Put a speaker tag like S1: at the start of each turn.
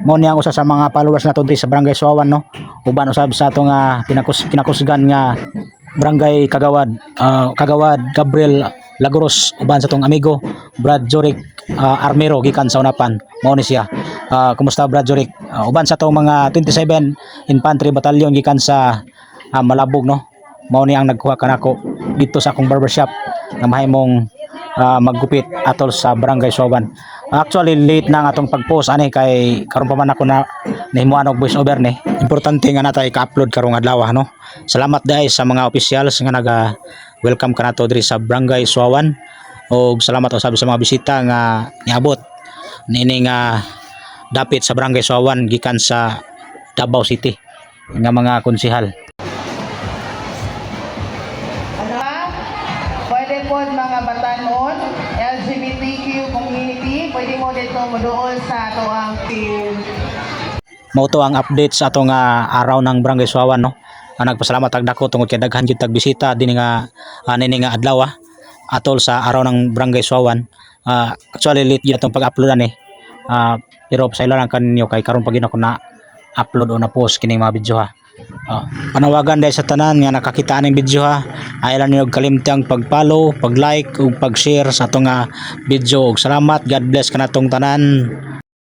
S1: Mo niya usa sa mga followers nato diri sa Barangay Suawan, no. Uban usab sa ato nga pinakusgan nga Barangay Kagawad, Kagawad Gabriel Laguros, uban sa tong amigo Brad Joric Armero gikan sa Unapan. Mao ni siya. Kumusta Brad Joric? Uban sa tong mga 27 Infantry Battalion gikan sa Malabog, no. Mao ni ang nagkuha kanako dito sa akong barbershop nga mahimong maggupit atol sa Barangay Suawan. Actually late na ang atong pag-post ani kay karon pa man ako na nahimuan og voice over ni. Importante nga natay ka-upload karong adlaw, no. Salamat dai sa mga officials nga welcome kanato diri sa Barangay Suawan, og salamat usab sa mga bisita nga niabot nining dapit sa Barangay Suawan gikan sa Davao City nga mga konsehal.
S2: Pwede po mga batanon, LGBTQ community, pwede mo dito moduol sa ato ang team.
S1: Mao to ang update sa atong araw ng Barangay Suawan, no. Nagpasalamat tag dako tungod kay daghan gyud tag bisita dinhi nga nini nga adlaw atol sa araw ng Barangay Suawan. Actually late gyud atong pag-upload ani. Pero pasaylo lang kaninyo kay karon pa gyud ako na upload o na post kining mga video ha. Panawagan dahil sa tanan nga nakakita ning video ha. Ay lang niyo kalimtang pag-follow, pag-like ug pag-share sa atong video. Ug salamat, God bless kanatong tanan.